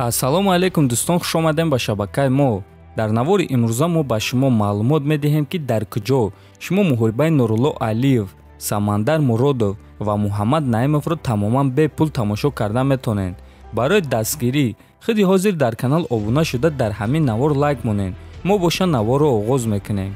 ассалому алейкум дӯстон, хуш омадем ба шабакаи мо. дар навори имрӯза мо ба шумо маълумот медиҳем ки дар куҷо шумо муҳорибаи НУРУЛЛО АЛИЕВ, САМАНДАР МУРОДОВ ва МУХАММАД НАИМОВро тамоман бепул тамошо карда метонед. барои дастгирӣ худи ҳозир дар канал обуна шуда дар ҳамин навор лайк монед. мо боша наворро оғоз мекунем.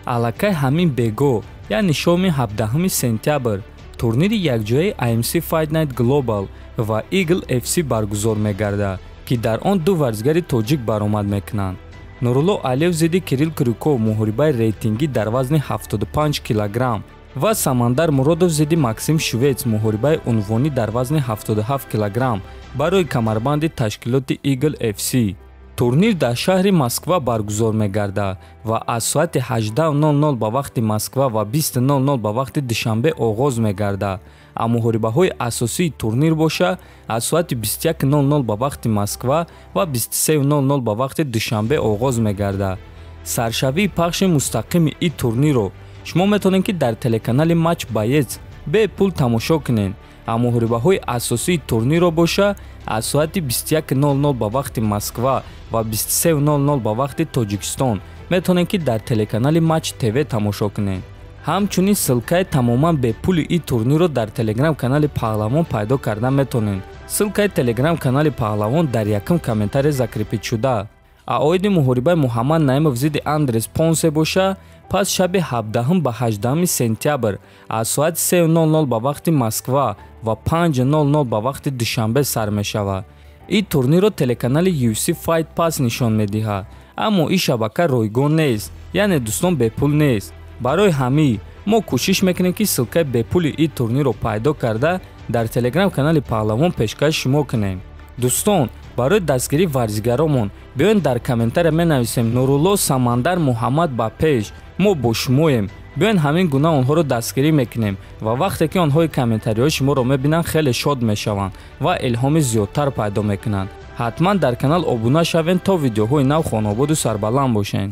аллакай ҳамин бегоҳ, яъни шоми 17 сентябр, турнири якҷояи IMC Fight Night Global ва Eagle FC баргузор мегардад, ки дар он ду варзигари тоҷик баромад мекунанд. НУРУЛЛО АЛИЕВ зидди КИРИЛЛ КРЮКОВ муҳорибаи рейтингӣ дар вазни 75 кг ва САМАНДАР МУРОДОВ зидди Максим Швец муҳорибаи унвонӣ дар вазни 77 кг барои камарбанди ташкилоти Eagle FC. турнир дар шаҳри Москва баргузор мегардад ва аз соати 18:00 ба вақти Москва ва 20:00 ба вақти душанбе оғоз мегардад. а муҳорибаҳои асосии турнир боша аз соати 21:00 ба вақти Москва ва 23:00 ба вақти душанбе оғоз мегардад. саршавии пахши мустақими ин турнирро шумо метавонед ки дар телеканали Матч Боец бепул тамошо кунед. а муҳорибаҳои асосии турнирро боша аз соати 21:00 ба вақти Москва ва 23:00 ба вақти Тоҷикистон метавонед ки дар телеканали Матч ТВ тамошо кунед. ҳамчунин ссилкаи тамоман бепули ин турнирро дар телеграм-канали Паҳлавон пайдо карда метавонед. ссилкаи телеграм-канали Паҳлавон дар якум комментария закрепид шуда. оиди муҳорибаи Муҳаммад Наимов зидди Андрес Понсе боша, пас шаби 17 ба 18 сентябр аз соати 3:00 ба вақти Москва ва 5:00 ба вақти душанбе сар мешавад. ин турнирро телеканали UFC Fight Pass нишон медиҳад, аммо ин шабака ройгон нест, яъне дӯстон бепул нест. барои ҳамин мо кӯшиш мекунем ки ссилкаи бепули ин турнирро пайдо карда дар телеграм-канали Паҳлавон пешкаш шумо кунем. дӯстон, барои дастгирии варзигаромон биёед дар комментария менависем Нурулло Самандар Муҳаммад ба пеш, мо бо шумоем. биёед ҳамин гуна онҳоро дастгирӣ мекунем ва вақте ки онҳои комментариҳои шуморо мебинанд хеле шод мешаванд ва илҳоми зиёдтар пайдо мекунанд. ҳатман дар канал обуна шавед то видеоҳои нав хонободу сарбаланд бошед.